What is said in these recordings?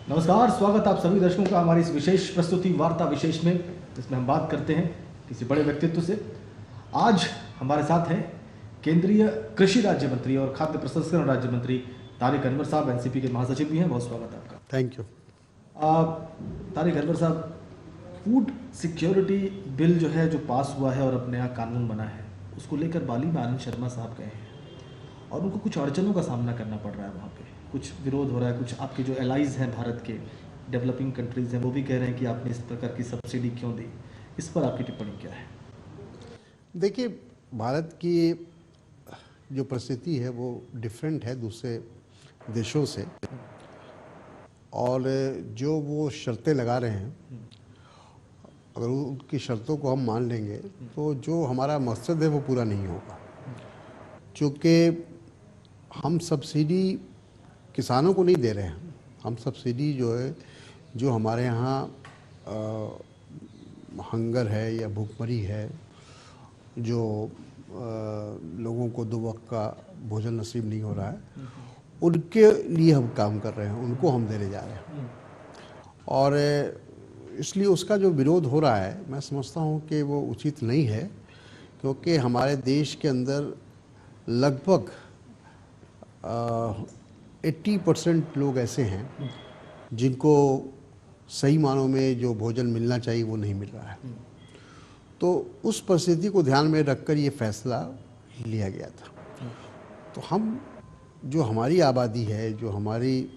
नमस्कार, स्वागत आप सभी दर्शकों का हमारी इस विशेष प्रस्तुति वार्ता विशेष में, जिसमें हम बात करते हैं किसी बड़े व्यक्तित्व से। आज हमारे साथ हैं केंद्रीय कृषि राज्य मंत्री और खाद्य प्रसंस्करण राज्य मंत्री तारिक अनवर साहब, एनसीपी के महासचिव भी हैं। बहुत स्वागत है आपका। Thank you. तारिक अनवर साहब, फूड सिक्योरिटी बिल जो है, जो पास हुआ है और अब नया कानून बना है, उसको लेकर बाली में आनंद शर्मा साहब गए हैं और उनको कुछ अड़चनों का सामना करना पड़ रहा है। वहाँ पे कुछ विरोध हो रहा है। कुछ आपके जो एलाइज हैं भारत के, डेवलपिंग कंट्रीज़ हैं, वो भी कह रहे हैं कि आपने इस प्रकार की सब्सिडी क्यों दी। इस पर आपकी टिप्पणी क्या है? देखिए, भारत की जो परिस्थिति है वो डिफरेंट है दूसरे देशों से, और जो वो शर्तें लगा रहे हैं, अगर उनकी शर्तों को हम मान लेंगे तो जो हमारा मकसद है वो पूरा नहीं होगा। क्योंकि हम सब्सिडी किसानों को नहीं दे रहे हैं, हम सब्सिडी जो है, जो हमारे यहाँ हंगर है या भूखमरी है, जो लोगों को 2 वक्त का भोजन नसीब नहीं हो रहा है, उनके लिए हम काम कर रहे हैं, उनको हम देने जा रहे हैं। और इसलिए उसका जो विरोध हो रहा है, मैं समझता हूँ कि वो उचित नहीं है, क्योंकि हमारे देश के अंदर लगभग 80% लोग ऐसे हैं जिनको सही मानों में जो भोजन मिलना चाहिए वो नहीं मिल रहा है। तो उस परिस्थिति को ध्यान में रखकर ये फैसला लिया गया था। तो हम, जो हमारी आबादी है, जो हमारी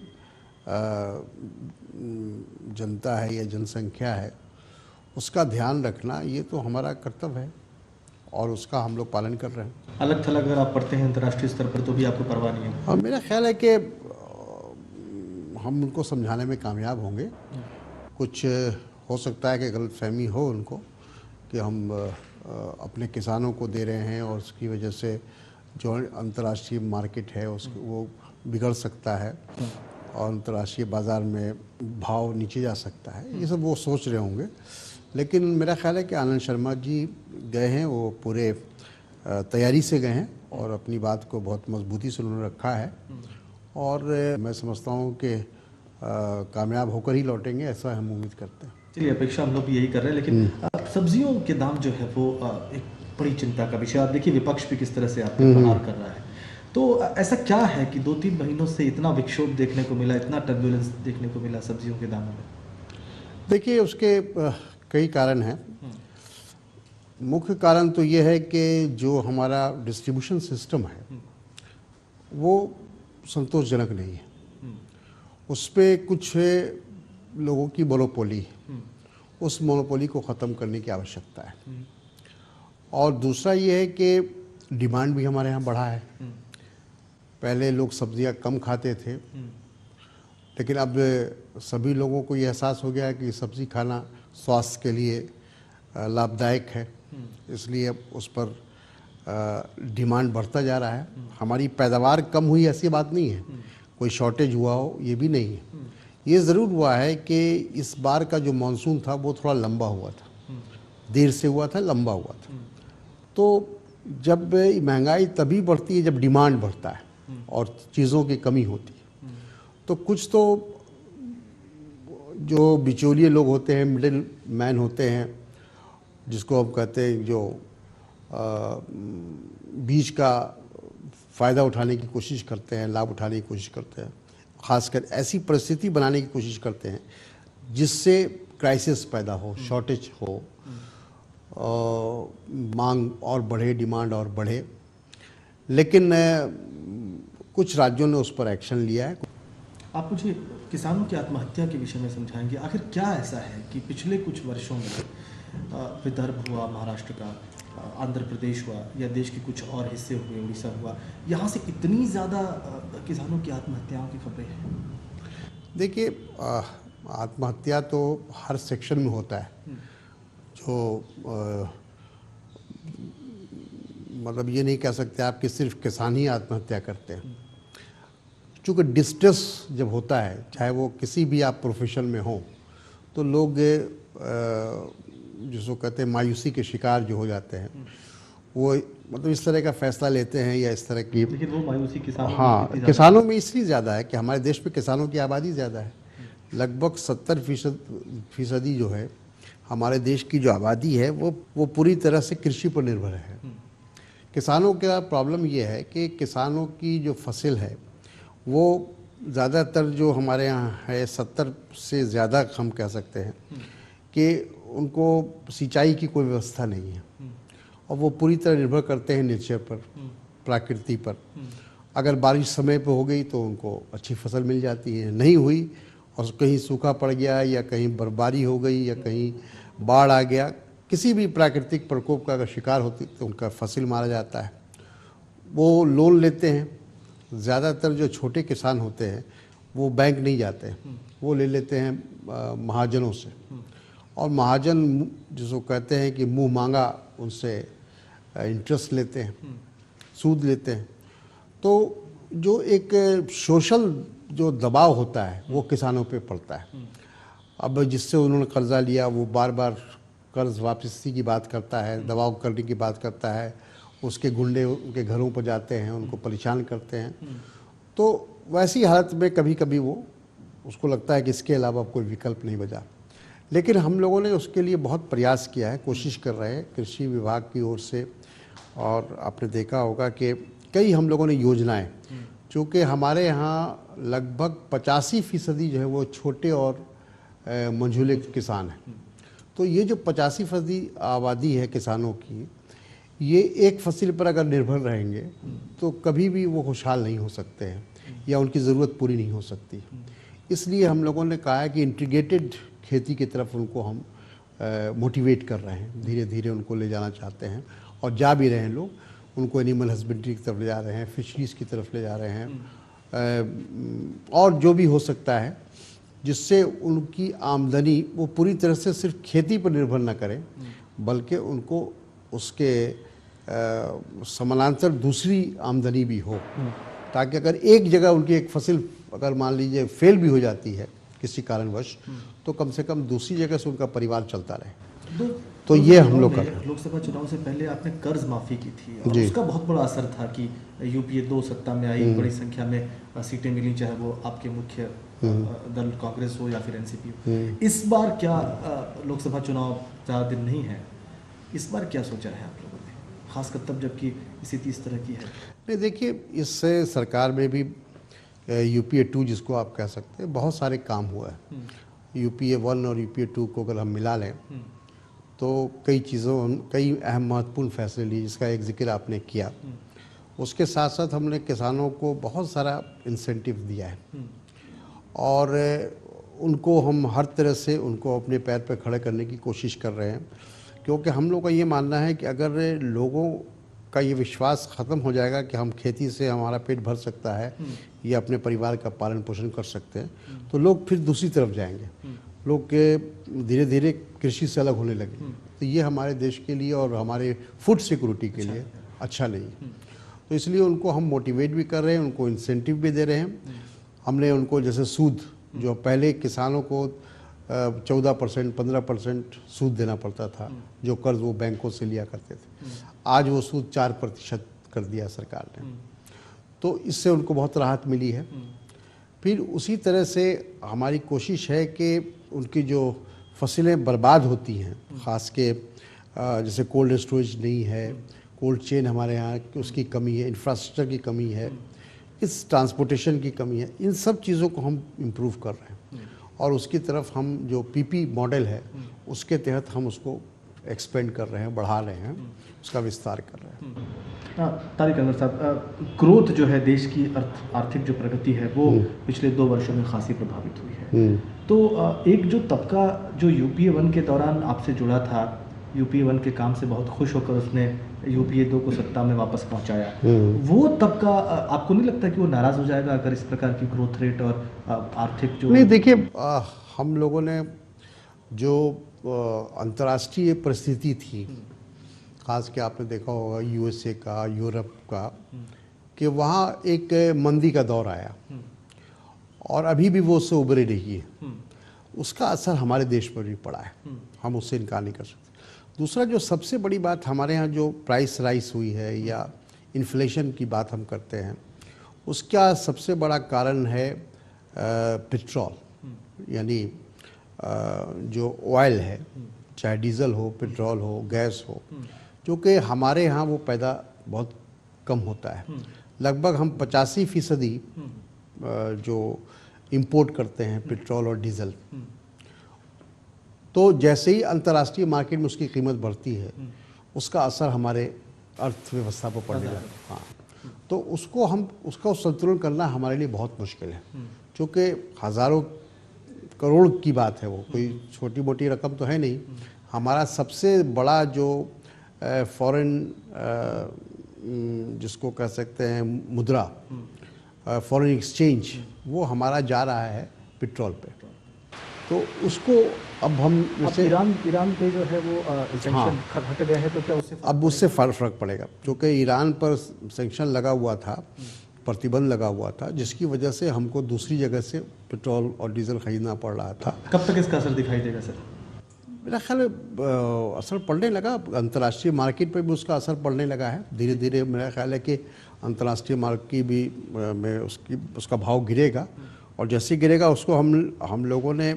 जनता है या जनसंख्या है, उसका ध्यान रखना ये तो हमारा कर्तव्य है और उसका हम लोग पालन कर रहे हैं। अलग थलग अगर आप पढ़ते हैं अंतर्राष्ट्रीय स्तर पर तो भी आपको परवाह नहीं है? और मेरा ख्याल है कि हम उनको समझाने में कामयाब होंगे। कुछ हो सकता है कि गलतफहमी हो उनको कि हम अपने किसानों को दे रहे हैं और उसकी वजह से जो अंतर्राष्ट्रीय मार्केट है उसको वो बिगड़ सकता है और अंतर्राष्ट्रीय बाज़ार में भाव नीचे जा सकता है। ये सब वो सोच रहे होंगे। लेकिन मेरा ख्याल है कि आनंद शर्मा जी गए हैं, वो पूरे तैयारी से गए हैं और अपनी बात को बहुत मजबूती से उन्होंने रखा है, और मैं समझता हूँ कि कामयाब होकर ही लौटेंगे, ऐसा हम उम्मीद करते हैं। चलिए, अपेक्षा हम लोग भी यही कर रहे हैं। लेकिन सब्जियों के दाम जो है वो एक बड़ी चिंता का विषय। आप देखिए, विपक्ष भी किस तरह से आपको प्रहार कर रहा है। तो ऐसा क्या है कि 2-3 महीनों से इतना विक्षोभ देखने को मिला, इतना टर्बुलेंस देखने को मिला सब्जियों के दामों में? देखिए, उसके कई कारण हैं। मुख्य कारण तो ये है कि जो हमारा डिस्ट्रीब्यूशन सिस्टम है वो संतोषजनक नहीं है। उस पर कुछ लोगों की मोनोपोली है, उस मोनोपोली को ख़त्म करने की आवश्यकता है। और दूसरा ये है कि डिमांड भी हमारे यहाँ बढ़ा है। पहले लोग सब्जियाँ कम खाते थे, लेकिन अब सभी लोगों को ये एहसास हो गया है कि सब्ज़ी खाना स्वास्थ्य के लिए लाभदायक है, इसलिए उस पर डिमांड बढ़ता जा रहा है। हमारी पैदावार कम हुई ऐसी बात नहीं है, कोई शॉर्टेज हुआ हो ये भी नहीं है। ये ज़रूर हुआ है कि इस बार का जो मानसून था वो थोड़ा लंबा हुआ था, देर से हुआ था, लंबा हुआ था। तो जब महंगाई तभी बढ़ती है जब डिमांड बढ़ता है और चीज़ों की कमी होती है। तो कुछ तो जो बिचौलिए लोग होते हैं, मिडिल मैन होते हैं, जिसको हम कहते हैं, जो बीच का फ़ायदा उठाने की कोशिश करते हैं, लाभ उठाने की कोशिश करते हैं, ख़ासकर ऐसी परिस्थिति बनाने की कोशिश करते हैं जिससे क्राइसिस पैदा हो, शॉर्टेज हो, मांग और बढ़े, डिमांड और बढ़े। लेकिन कुछ राज्यों ने उस पर एक्शन लिया है। आप मुझे किसानों की आत्महत्या के विषय में समझाएंगे, आखिर क्या ऐसा है कि पिछले कुछ वर्षों में विदर्भ हुआ, महाराष्ट्र का, आंध्र प्रदेश हुआ, या देश के कुछ और हिस्से हुए, उड़ीसा हुआ, यहाँ से इतनी ज़्यादा किसानों की आत्महत्याओं की खबरें हैं? देखिए, आत्महत्या तो हर सेक्शन में होता है। जो मतलब ये नहीं कह सकते आप कि सिर्फ किसान ही आत्महत्या करते हैं। चूँकि डिस्ट्रेस जब होता है, चाहे वो किसी भी आप प्रोफेशन में हो, तो लोग जिसको कहते हैं मायूसी के शिकार जो हो जाते हैं, वो मतलब इस तरह का फैसला लेते हैं या इस तरह की। लेकिन वो मायूसी किसानों हाँ, किसानों में इसलिए ज़्यादा है कि हमारे देश में किसानों की आबादी ज़्यादा है, लगभग 70% जो है हमारे देश की जो आबादी है वो पूरी तरह से कृषि पर निर्भर है। किसानों का प्रॉब्लम ये है कि किसानों की जो फसल है वो ज़्यादातर जो हमारे यहाँ है 70 से ज़्यादा हम कह सकते हैं कि उनको सिंचाई की कोई व्यवस्था नहीं है और वो पूरी तरह निर्भर करते हैं नेचर पर, प्रकृति पर। अगर बारिश समय पे हो गई तो उनको अच्छी फसल मिल जाती है, नहीं हुई और कहीं सूखा पड़ गया या कहीं बर्फबारी हो गई या कहीं बाढ़ आ गया, किसी भी प्राकृतिक प्रकोप का अगर शिकार होती तो उनका फसल मारा जाता है। वो लोन लेते हैं, ज़्यादातर जो छोटे किसान होते हैं वो बैंक नहीं जाते हैं, वो ले लेते हैं महाजनों से, और महाजन जिसको कहते हैं कि मुंह मांगा उनसे इंटरेस्ट लेते हैं, सूद लेते हैं। तो जो एक सोशल जो दबाव होता है वो किसानों पे पड़ता है। अब जिससे उन्होंने कर्जा लिया वो बार बार कर्ज वापसी की बात करता है, दबाव करने की बात करता है, उसके गुंडे उनके घरों पर जाते हैं, उनको परेशान करते हैं। तो वैसी हालत में कभी कभी वो उसको लगता है कि इसके अलावा कोई विकल्प नहीं बचा। लेकिन हम लोगों ने उसके लिए बहुत प्रयास किया है, कोशिश कर रहे हैं कृषि विभाग की ओर से, और आपने देखा होगा कि कई हम लोगों ने योजनाएं, चूँकि हमारे यहाँ लगभग 85% जो है वो छोटे और मंझूले किसान हैं। तो ये जो 85% आबादी है किसानों की, ये एक फसल पर अगर निर्भर रहेंगे तो कभी भी वो खुशहाल नहीं हो सकते हैं या उनकी ज़रूरत पूरी नहीं हो सकती। इसलिए हम लोगों ने कहा है कि इंटीग्रेटेड खेती की तरफ उनको हम मोटिवेट कर रहे हैं, धीरे धीरे उनको ले जाना चाहते हैं, और जा भी रहे हैं लोग। उनको एनिमल हस्बेंड्री की तरफ ले जा रहे हैं, फिशरीज़ की तरफ ले जा रहे हैं, और जो भी हो सकता है जिससे उनकी आमदनी वो पूरी तरह से सिर्फ खेती पर निर्भर न करें, बल्कि उनको उसके समानांतर दूसरी आमदनी भी हो, ताकि अगर एक जगह उनकी एक फसल अगर मान लीजिए फेल भी हो जाती है किसी कारणवश, तो कम से कम दूसरी जगह से उनका परिवार चलता रहे। तो ये हम लोग कर रहे हैं। लोकसभा चुनाव से पहले आपने कर्ज माफ़ी की थी और उसका बहुत बड़ा असर था कि यूपीए 2 सत्ता में आई, बड़ी संख्या में सीटें मिली, चाहे वो आपके मुख्य दल कांग्रेस हो या फिर एनसीपी हो। इस बार क्या लोकसभा चुनाव ज़्यादा दिन नहीं है, इस बार क्या सोचा है आप लोगों ने, खासकर तब जबकि स्थिति इस तरह की है? नहीं, देखिए, इससे सरकार में भी यूपीए 2 जिसको आप कह सकते हैं, बहुत सारे काम हुआ है। यूपीए 1 और यूपीए 2 को अगर हम मिला लें तो कई अहम महत्वपूर्ण फैसले लिए, जिसका एक जिक्र आपने किया। उसके साथ साथ हमने किसानों को बहुत सारा इंसेंटिव दिया है, और उनको हम हर तरह से उनको अपने पैर पर खड़े करने की कोशिश कर रहे हैं, क्योंकि हम लोग का ये मानना है कि अगर लोगों का ये विश्वास ख़त्म हो जाएगा कि हम खेती से हमारा पेट भर सकता है या अपने परिवार का पालन पोषण कर सकते हैं, तो लोग फिर दूसरी तरफ जाएंगे, लोग धीरे धीरे कृषि से अलग होने लगे। तो ये हमारे देश के लिए और हमारे फूड सिक्योरिटी के लिए अच्छा नहीं है। तो इसलिए उनको हम मोटिवेट भी कर रहे हैं, उनको इंसेंटिव भी दे रहे हैं। हमने उनको जैसे सूद, जो पहले किसानों को 14% 15% सूद देना पड़ता था, जो कर्ज वो बैंकों से लिया करते थे, आज वो सूद 4% कर दिया सरकार ने। तो इससे उनको बहुत राहत मिली है। फिर उसी तरह से हमारी कोशिश है कि उनकी जो फसलें बर्बाद होती हैं, ख़ास के जैसे कोल्ड स्टोरेज नहीं है, कोल्ड चेन हमारे यहाँ उसकी कमी है, इंफ्रास्ट्रक्चर की कमी है, इस ट्रांसपोर्टेशन की कमी है, इन सब चीज़ों को हम इम्प्रूव कर रहे हैं, और उसकी तरफ हम जो पीपी मॉडल है उसके तहत हम उसको एक्सपेंड कर रहे हैं, बढ़ा रहे हैं, उसका विस्तार कर रहे हैं। तारिक अनवर साहब, ग्रोथ जो है देश की आर्थिक जो प्रगति है वो पिछले 2 वर्षों में खासी प्रभावित हुई है। तो एक जो तबका जो यूपीए 1 के दौरान आपसे जुड़ा था, यूपीए 1 के काम से बहुत खुश होकर उसने यूपीए 2 को सत्ता में वापस पहुंचाया, वो तबका आपको नहीं लगता कि वो नाराज़ हो जाएगा अगर इस प्रकार की ग्रोथ रेट और आर्थिक जो? नहीं, देखिए, हम लोगों ने जो अंतर्राष्ट्रीय परिस्थिति थी, खास के आपने देखा होगा यूएसए का, यूरोप का, कि वहाँ एक मंदी का दौर आया और अभी भी वो उससे उभरे नहीं है। उसका असर हमारे देश पर भी पड़ा है, हम उससे इनकार नहीं कर सकते। दूसरा, जो सबसे बड़ी बात हमारे यहाँ जो प्राइस राइस हुई है या इन्फ्लेशन की बात हम करते हैं, उसका सबसे बड़ा कारण है पेट्रोल। यानी जो ऑयल है, चाहे डीजल हो, पेट्रोल हो, गैस हो, जो कि हमारे यहाँ वो पैदा बहुत कम होता है। लगभग हम 85% जो इंपोर्ट करते हैं पेट्रोल और डीजल। तो जैसे ही अंतर्राष्ट्रीय मार्केट में उसकी कीमत बढ़ती है, उसका असर हमारे अर्थव्यवस्था पर पड़ने लगा। हाँ, तो उसका संतुलन करना हमारे लिए बहुत मुश्किल है, क्योंकि हज़ारों करोड़ की बात है, वो कोई छोटी मोटी रकम तो है नहीं। हमारा सबसे बड़ा जो फॉरेन जिसको कह सकते हैं मुद्रा, फॉरेन एक्सचेंज, वो हमारा जा रहा है पेट्रोल पे। तो उसको अब हम जैसे ईरान पे जो है वो सैंक्शन हट गया है, तो क्या उससे अब उससे फर्क पड़ेगा, क्योंकि ईरान पर सैंक्शन लगा हुआ था, प्रतिबंध लगा हुआ था, जिसकी वजह से हमको दूसरी जगह से पेट्रोल और डीजल खरीदना पड़ रहा था। कब तक इसका असर दिखाई देगा सर? मेरा ख्याल असर पड़ने लगा, अंतर्राष्ट्रीय मार्केट पे भी उसका असर पड़ने लगा है धीरे धीरे। मेरा ख्याल है कि अंतर्राष्ट्रीय मार्केट भी में उसका भाव गिरेगा, और जैसे गिरेगा उसको हम लोगों ने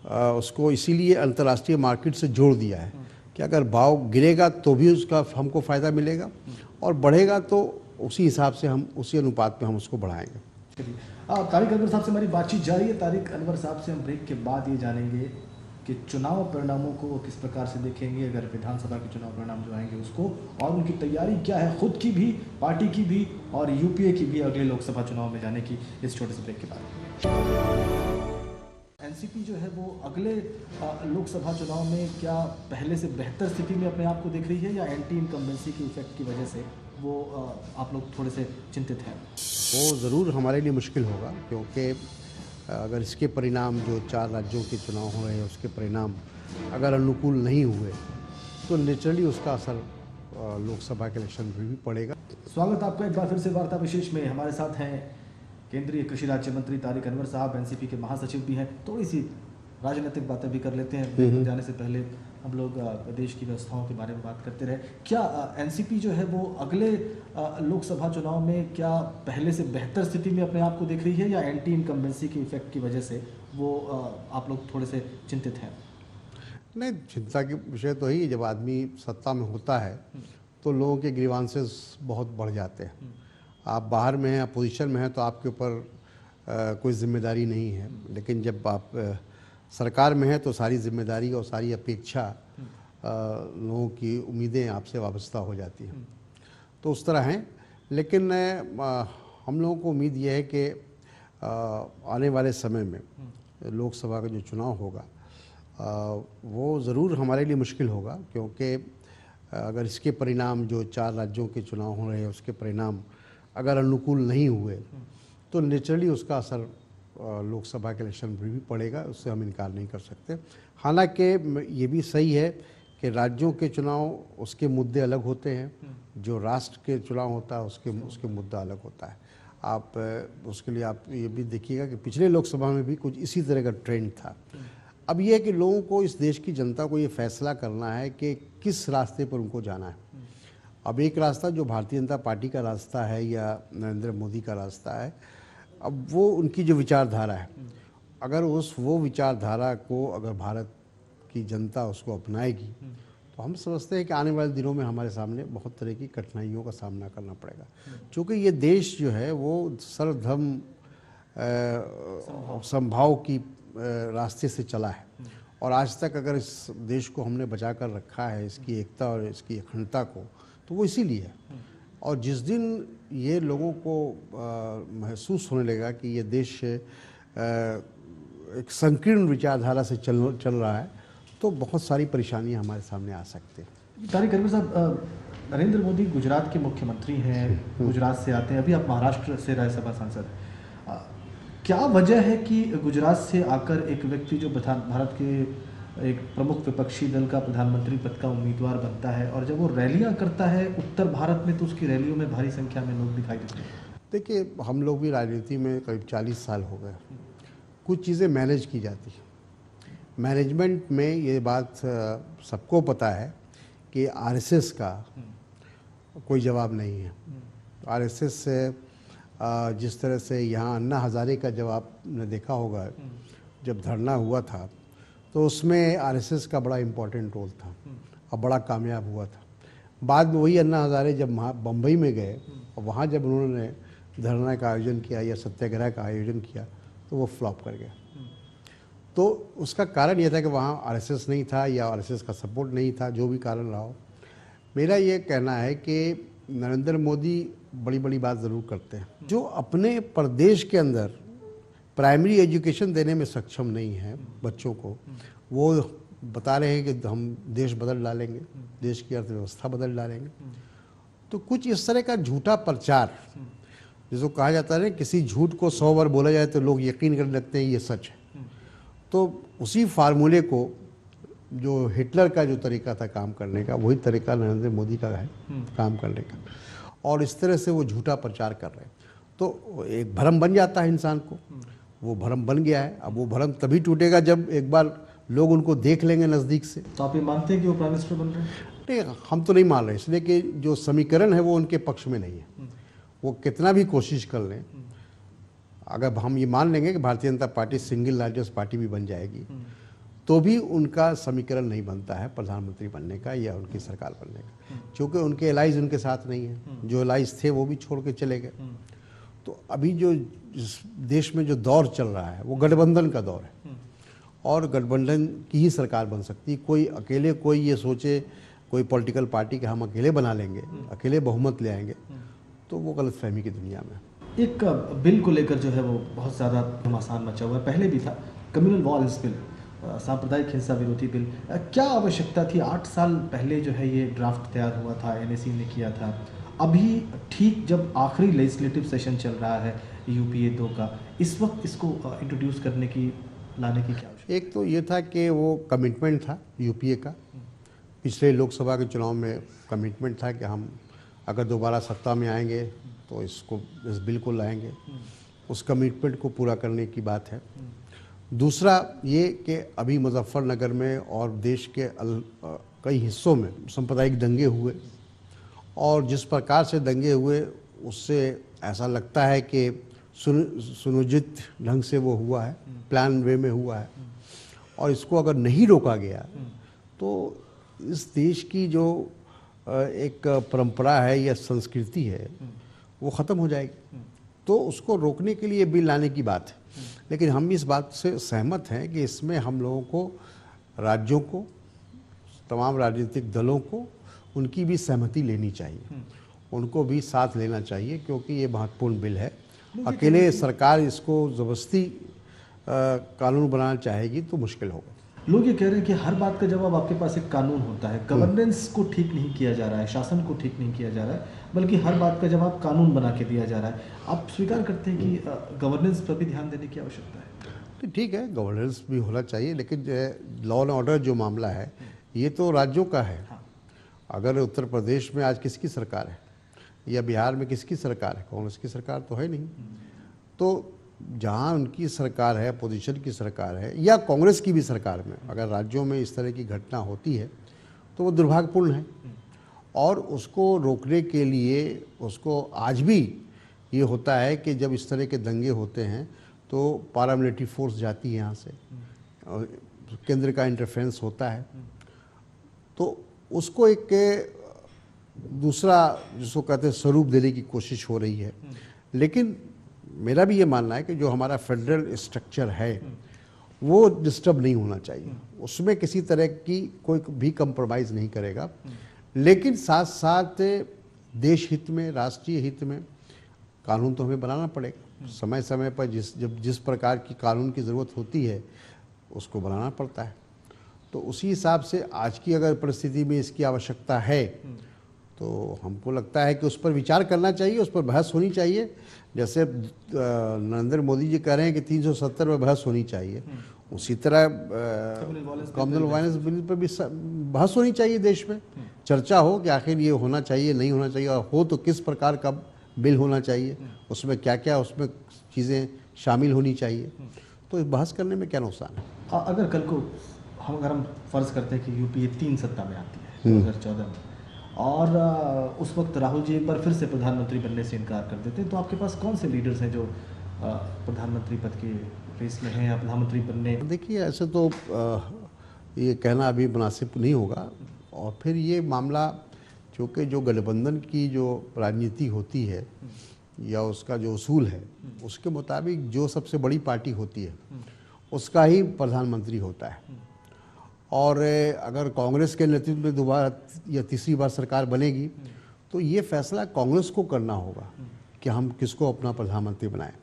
उसको इसीलिए अंतर्राष्ट्रीय मार्केट से जोड़ दिया है कि अगर भाव गिरेगा तो भी उसका हमको फ़ायदा मिलेगा, और बढ़ेगा तो उसी हिसाब से हम उसी अनुपात में हम उसको बढ़ाएंगे। तारिक अनवर साहब से हमारी बातचीत जारी है। तारिक अनवर साहब से हम ब्रेक के बाद ये जानेंगे कि चुनाव परिणामों को किस प्रकार से देखेंगे, अगर विधानसभा के चुनाव परिणाम जो आएंगे उसको, और उनकी तैयारी क्या है, खुद की भी, पार्टी की भी और यूपीए की भी, अगले लोकसभा चुनाव में जाने की, इस छोटे से ब्रेक के बाद। एनसीपी जो है वो अगले लोकसभा चुनाव में क्या पहले से बेहतर स्थिति में अपने आप को देख रही है, या एंटी इनकम्बेंसी के इफेक्ट की वजह से वो आप लोग थोड़े से चिंतित हैं? वो ज़रूर हमारे लिए मुश्किल होगा, क्योंकि अगर इसके परिणाम जो 4 राज्यों के चुनाव हो रहे हैं उसके परिणाम अगर अनुकूल नहीं हुए तो नेचुरली उसका असर लोकसभा के इलेक्शन पर भी पड़ेगा। स्वागत आपका एक बार फिर से वार्ता विशेष में। हमारे साथ हैं केंद्रीय कृषि राज्य मंत्री तारिक अनवर साहब, एनसीपी के महासचिव भी हैं। थोड़ी सी राजनीतिक बातें भी कर लेते हैं, जाने से पहले हम लोग देश की व्यवस्थाओं के बारे में बात करते रहे। क्या एनसीपी जो है वो अगले लोकसभा चुनाव में क्या पहले से बेहतर स्थिति में अपने आप को देख रही है, या एंटी इनकम्बेंसी के इफेक्ट की वजह से वो आप लोग थोड़े से चिंतित हैं? नहीं, चिंता की विषय तो ही, जब आदमी सत्ता में होता है तो लोगों के ग्रीवांसेस बहुत बढ़ जाते हैं। आप बाहर में हैं, अपोजिशन में हैं, तो आपके ऊपर कोई जिम्मेदारी नहीं है, लेकिन जब आप सरकार में है तो सारी जिम्मेदारी और सारी अपेक्षा लोगों की उम्मीदें आपसे वाबस्ता हो जाती हैं। तो उस तरह हैं, लेकिन हम लोगों को उम्मीद यह है कि आने वाले समय में लोकसभा का जो चुनाव होगा वो ज़रूर हमारे लिए मुश्किल होगा, क्योंकि अगर इसके परिणाम जो 4 राज्यों के चुनाव हो रहे हैं उसके परिणाम अगर अनुकूल नहीं हुए तो नेचुरली उसका असर लोकसभा के इलेक्शन पर भी पड़ेगा, उससे हम इनकार नहीं कर सकते। हालांकि ये भी सही है कि राज्यों के चुनाव उसके मुद्दे अलग होते हैं, जो राष्ट्र के चुनाव होता है उसके मुद्दा अलग होता है। आप उसके लिए आप ये भी देखिएगा कि पिछले लोकसभा में भी कुछ इसी तरह का ट्रेंड था। अब ये है कि लोगों को, इस देश की जनता को ये फैसला करना है कि किस रास्ते पर उनको जाना है। अब एक रास्ता जो भारतीय जनता पार्टी का रास्ता है या नरेंद्र मोदी का रास्ता है, अब वो उनकी जो विचारधारा है, अगर वो विचारधारा को अगर भारत की जनता उसको अपनाएगी तो हम समझते हैं कि आने वाले दिनों में हमारे सामने बहुत तरह की कठिनाइयों का सामना करना पड़ेगा, क्योंकि ये देश जो है वो सर्वधर्म समभाव की रास्ते से चला है, और आज तक अगर इस देश को हमने बचा कर रखा है, इसकी एकता और इसकी अखंडता को, तो वो इसीलिए है। और जिस दिन ये लोगों को महसूस होने लगेगा कि ये देश एक संकीर्ण विचारधारा से चल रहा है, तो बहुत सारी परेशानियां हमारे सामने आ सकती हैं। तारिक अनवर साहब, नरेंद्र मोदी गुजरात के मुख्यमंत्री हैं, गुजरात से आते हैं, अभी आप महाराष्ट्र से राज्यसभा सांसद हैं। क्या वजह है कि गुजरात से आकर एक व्यक्ति जो भारत के एक प्रमुख विपक्षी दल का प्रधानमंत्री पद का उम्मीदवार बनता है, और जब वो रैलियां करता है उत्तर भारत में तो उसकी रैलियों में भारी संख्या में लोग दिखाई देते हैं? देखिए, हम लोग भी राजनीति में करीब 40 साल हो गए। कुछ चीज़ें मैनेज की जाती हैं। मैनेजमेंट में ये बात सबको पता है कि आरएसएस का कोई जवाब नहीं है। आरएसएस से जिस तरह से यहाँ अन्ना हज़ारे का जवाब आपने देखा होगा, जब धरना हुआ था तो उसमें आरएसएस का बड़ा इम्पोर्टेंट रोल था और बड़ा कामयाब हुआ था। बाद में वही अन्ना हज़ारे जब बम्बई में गए और वहाँ जब उन्होंने धरना का आयोजन किया या सत्याग्रह का आयोजन किया तो वो फ्लॉप कर गया। तो उसका कारण यह था कि वहाँ आरएसएस नहीं था या आरएसएस का सपोर्ट नहीं था, जो भी कारण रहा हो। मेरा ये कहना है कि नरेंद्र मोदी बड़ी बड़ी बात ज़रूर करते हैं। जो अपने प्रदेश के अंदर प्राइमरी एजुकेशन देने में सक्षम नहीं है बच्चों को, वो बता रहे हैं कि हम देश बदल डालेंगे, देश की अर्थव्यवस्था बदल डालेंगे। तो कुछ इस तरह का झूठा प्रचार, जिसको कहा जाता है ना, किसी झूठ को 100 बार बोला जाए तो लोग यकीन करने लगते हैं ये सच है। तो उसी फार्मूले को, जो हिटलर का जो तरीका था काम करने का, वही तरीका नरेंद्र मोदी का है काम करने का, और इस तरह से वो झूठा प्रचार कर रहे हैं। तो एक भ्रम बन जाता है इंसान को, वो भ्रम बन गया है। अब वो भ्रम तभी टूटेगा जब एक बार लोग उनको देख लेंगे नज़दीक से। तो आप ये मानते हैं कि वो प्राइम मिनिस्टर बन रहे हैं? नहीं, हम तो नहीं मान रहे, इसलिए कि जो समीकरण है वो उनके पक्ष में नहीं है। वो कितना भी कोशिश कर लें, अगर हम ये मान लेंगे कि Bharatiya Janata party single largest party भी बन जाएगी, तो भी उनका समीकरण नहीं बनता है प्रधानमंत्री बनने का या उनकी सरकार बनने का, क्योंकि उनके एलाइज उनके साथ नहीं है। जो एलाइज थे वो भी छोड़ के चले गए। तो अभी जो देश में जो दौर चल रहा है वो गठबंधन का दौर है, और गठबंधन की ही सरकार बन सकती है। कोई अकेले कोई ये सोचे, कोई पॉलिटिकल पार्टी के हम अकेले बना लेंगे, अकेले बहुमत ले आएंगे, तो वो गलतफहमी की दुनिया में। एक बिल को लेकर जो है वो बहुत ज़्यादा घमासान मचा हुआ है, पहले भी था, कम्युनल वायलेंस बिल, सांप्रदायिक हिंसा विरोधी बिल। क्या आवश्यकता थी? 8 साल पहले जो है ये ड्राफ्ट तैयार हुआ था, एनएसी ने किया था। अभी ठीक जब आखिरी लेजिस्लेटिव सेशन चल रहा है यूपीए 2 का, इस वक्त इसको इंट्रोड्यूस करने की, लाने की क्या आवश्यकता? एक तो ये था कि वो कमिटमेंट था यूपीए का, पिछले लोकसभा के चुनाव में कमिटमेंट था कि हम अगर दोबारा सत्ता में आएंगे तो इस बिल को लाएंगे। उस कमिटमेंट को पूरा करने की बात है। दूसरा ये कि अभी मुजफ्फरनगर में और देश के कई हिस्सों में सांप्रदायिक दंगे हुए, और जिस प्रकार से दंगे हुए उससे ऐसा लगता है कि सुनियोजित ढंग से वो हुआ है, प्लान वे में हुआ है, और इसको अगर नहीं रोका गया तो इस देश की जो एक परंपरा है या संस्कृति है वो ख़त्म हो जाएगी। तो उसको रोकने के लिए बिल लाने की बात है। लेकिन हम इस बात से सहमत हैं कि इसमें हम लोगों को, राज्यों को, तमाम राजनीतिक दलों को उनकी भी सहमति लेनी चाहिए, उनको भी साथ लेना चाहिए, क्योंकि ये महत्वपूर्ण बिल है। अकेले सरकार इसको ज़बरदस्ती कानून बनाना चाहेगी तो मुश्किल होगा। लोग ये कह रहे हैं कि हर बात का जवाब आपके पास एक कानून होता है, गवर्नेंस को ठीक नहीं किया जा रहा है, शासन को ठीक नहीं किया जा रहा है, बल्कि हर बात का जवाब कानून बना के दिया जा रहा है। आप स्वीकार करते हैं कि गवर्नेंस पर भी ध्यान देने की आवश्यकता है? तो ठीक है, गवर्नेंस भी होना चाहिए, लेकिन लॉ एंड ऑर्डर जो मामला है ये तो राज्यों का है। अगर उत्तर प्रदेश में आज किसकी सरकार है या बिहार में किसकी सरकार है? कांग्रेस की सरकार तो है नहीं। तो जहाँ उनकी सरकार है, अपोजिशन की सरकार है, या कांग्रेस की भी सरकार में अगर राज्यों में इस तरह की घटना होती है तो वो दुर्भाग्यपूर्ण है। और उसको रोकने के लिए उसको आज भी ये होता है कि जब इस तरह के दंगे होते हैं तो पैरामिलिट्री फोर्स जाती है यहाँ से, और केंद्र का इंटरफेरेंस होता है। तो उसको एक दूसरा जिसको कहते हैं स्वरूप देने की कोशिश हो रही है। लेकिन मेरा भी ये मानना है कि जो हमारा फेडरल स्ट्रक्चर है वो डिस्टर्ब नहीं होना चाहिए, उसमें किसी तरह की कोई भी कंप्रोमाइज़ नहीं करेगा। लेकिन साथ साथ देश हित में, राष्ट्रीय हित में कानून तो हमें बनाना पड़ेगा। समय समय पर जिस प्रकार की कानून की ज़रूरत होती है उसको बनाना पड़ता है। तो उसी हिसाब से आज की अगर परिस्थिति में इसकी आवश्यकता है तो हमको लगता है कि उस पर विचार करना चाहिए, उस पर बहस होनी चाहिए। जैसे नरेंद्र मोदी जी कह रहे हैं कि 370 में बहस होनी चाहिए, उसी तरह कम्युनल वायलेंस बिल पर भी बहस होनी चाहिए, देश में चर्चा हो कि आखिर ये होना चाहिए, नहीं होना चाहिए, और हो तो किस प्रकार का बिल होना चाहिए, उसमें क्या क्या उसमें चीज़ें शामिल होनी चाहिए। तो बहस करने में क्या नुकसान है? अगर कल को हम फर्ज करते हैं कि यूपीए 3 सत्ता में आती है 2014 में, और उस वक्त राहुल जी एक बार फिर से प्रधानमंत्री बनने से इनकार कर देते हैं, तो आपके पास कौन से लीडर्स हैं जो प्रधानमंत्री पद की रेस में हैं या प्रधानमंत्री बनने? देखिए ऐसे तो ये कहना अभी मुनासिब नहीं होगा। और फिर ये मामला चूँकि जो गठबंधन की जो राजनीति होती है या उसका जो उसूल है उसके मुताबिक जो सबसे बड़ी पार्टी होती है उसका ही प्रधानमंत्री होता है। और अगर कांग्रेस के नेतृत्व में दोबारा या तीसरी बार सरकार बनेगी तो ये फैसला कांग्रेस को करना होगा कि हम किसको अपना प्रधानमंत्री बनाएं।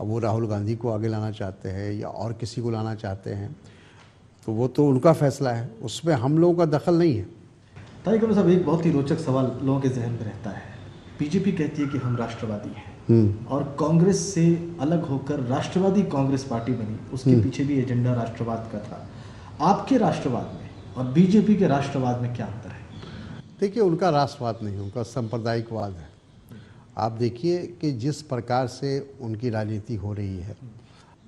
अब वो राहुल गांधी को आगे लाना चाहते हैं या और किसी को लाना चाहते हैं तो वो तो उनका फैसला है, उसमें हम लोगों का दखल नहीं है। तारिक अनवर साहब, एक बहुत ही रोचक सवाल लोगों के जहन में रहता है। बीजेपी कहती है कि हम राष्ट्रवादी हैं और कांग्रेस से अलग होकर राष्ट्रवादी कांग्रेस पार्टी बनी, उसके पीछे भी एजेंडा राष्ट्रवाद का था। आपके राष्ट्रवाद में और बीजेपी के राष्ट्रवाद में क्या अंतर है? देखिए उनका राष्ट्रवाद नहीं, उनका सांप्रदायिकवाद है। आप देखिए कि जिस प्रकार से उनकी राजनीति हो रही है,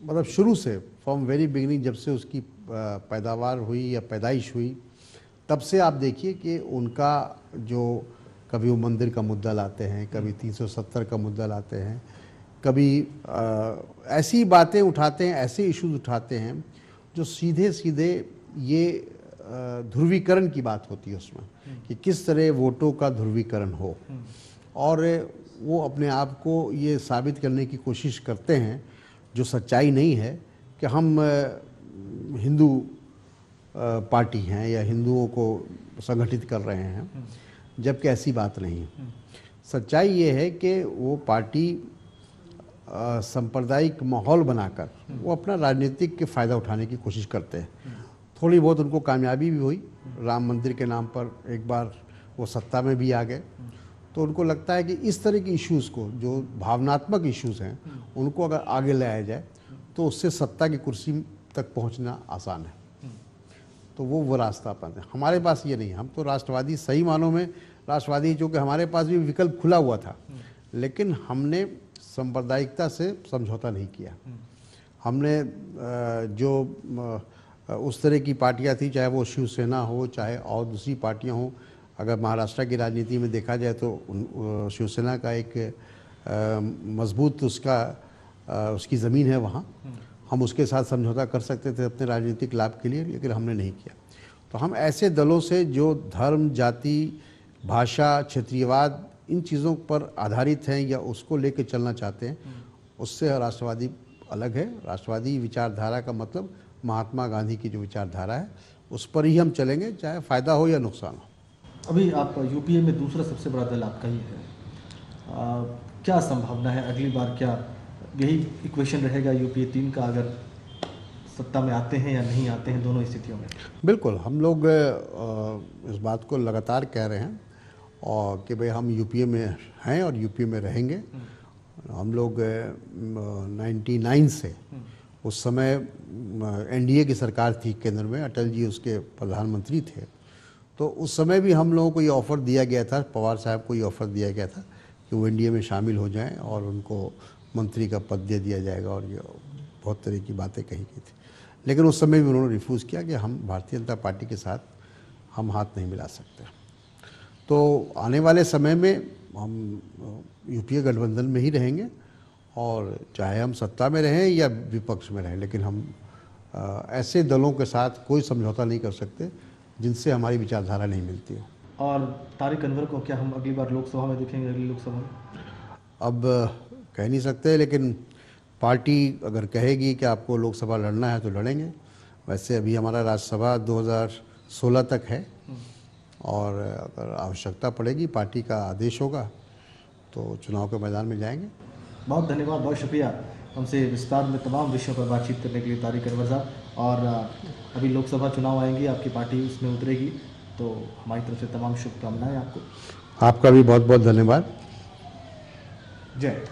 मतलब शुरू से फ्रॉम वेरी बिगिनिंग, जब से उसकी पैदावार हुई या पैदाइश हुई तब से आप देखिए कि उनका जो कभी वो मंदिर का मुद्दा लाते हैं, कभी 370 का मुद्दा लाते हैं, कभी ऐसी बातें उठाते हैं, ऐसे इश्यूज उठाते हैं जो सीधे सीधे ये ध्रुवीकरण की बात होती है उसमें कि किस तरह वोटों का ध्रुवीकरण हो। और वो अपने आप को ये साबित करने की कोशिश करते हैं जो सच्चाई नहीं है कि हम हिंदू पार्टी हैं या हिंदुओं को संगठित कर रहे हैं, जबकि ऐसी बात नहीं है। सच्चाई ये है कि वो पार्टी सांप्रदायिक माहौल बनाकर वो अपना राजनीतिक के फ़ायदा उठाने की कोशिश करते हैं। थोड़ी बहुत उनको कामयाबी भी हुई, राम मंदिर के नाम पर एक बार वो सत्ता में भी आ गए। तो उनको लगता है कि इस तरह की इश्यूज़ को, जो भावनात्मक इश्यूज़ हैं, उनको अगर आगे लाया जाए तो उससे सत्ता की कुर्सी तक पहुंचना आसान है। तो वो रास्ता अपनाते हैं। हमारे पास ये नहीं, हम तो राष्ट्रवादी सही मानों में राष्ट्रवादी, जो कि हमारे पास भी विकल्प खुला हुआ था, लेकिन हमने सांप्रदायिकता से समझौता नहीं किया। हमने जो उस तरह की पार्टियां थी, चाहे वो शिवसेना हो चाहे और दूसरी पार्टियां हों, अगर महाराष्ट्र की राजनीति में देखा जाए तो शिवसेना का एक मजबूत उसकी ज़मीन है वहाँ, हम उसके साथ समझौता कर सकते थे अपने राजनीतिक लाभ के लिए, लेकिन हमने नहीं किया। तो हम ऐसे दलों से जो धर्म, जाति, भाषा, क्षेत्रीयवाद, इन चीज़ों पर आधारित हैं या उसको लेकर चलना चाहते हैं, उससे राष्ट्रवादी अलग है। राष्ट्रवादी विचारधारा का मतलब महात्मा गांधी की जो विचारधारा है उस पर ही हम चलेंगे, चाहे फ़ायदा हो या नुकसान हो। अभी आप यूपीए में दूसरा सबसे बड़ा दल आपका ही है, क्या संभावना है अगली बार? क्या यही इक्वेशन रहेगा यूपीए 3 का, अगर सत्ता में आते हैं या नहीं आते हैं दोनों स्थितियों में? बिल्कुल, हम लोग इस बात को लगातार कह रहे हैं और कि भाई हम यूपीए में हैं और यूपीए में रहेंगे। हम लोग 99 से, उस समय एनडीए की सरकार थी केंद्र में, अटल जी उसके प्रधानमंत्री थे, तो उस समय भी हम लोगों को ये ऑफ़र दिया गया था, पवार साहब को ये ऑफ़र दिया गया था कि वो एनडीए में शामिल हो जाएं और उनको मंत्री का पद दे दिया जाएगा, और ये बहुत तरह की बातें कही गई थी। लेकिन उस समय भी उन्होंने रिफ्यूज़ किया कि हम भारतीय जनता पार्टी के साथ हम हाथ नहीं मिला सकते। तो आने वाले समय में हम यूपीए गठबंधन में ही रहेंगे, और चाहे हम सत्ता में रहें या विपक्ष में रहें, लेकिन हम ऐसे दलों के साथ कोई समझौता नहीं कर सकते जिनसे हमारी विचारधारा नहीं मिलती हो। और तारिक अनवर को क्या हम अगली बार लोकसभा में देखेंगे? अगली लोकसभा में अब कह नहीं सकते, लेकिन पार्टी अगर कहेगी कि आपको लोकसभा लड़ना है तो लड़ेंगे। वैसे अभी हमारा राज्यसभा 2016 तक है, और अगर आवश्यकता पड़ेगी, पार्टी का आदेश होगा तो चुनाव के मैदान में जाएंगे। बहुत धन्यवाद, बहुत शुक्रिया हमसे विस्तार में तमाम विषयों पर बातचीत करने के लिए तारिक अनवर साहब। और अभी लोकसभा चुनाव आएंगे, आपकी पार्टी उसमें उतरेगी, तो हमारी तरफ से तमाम शुभकामनाएं आपको। आपका भी बहुत बहुत धन्यवाद। जय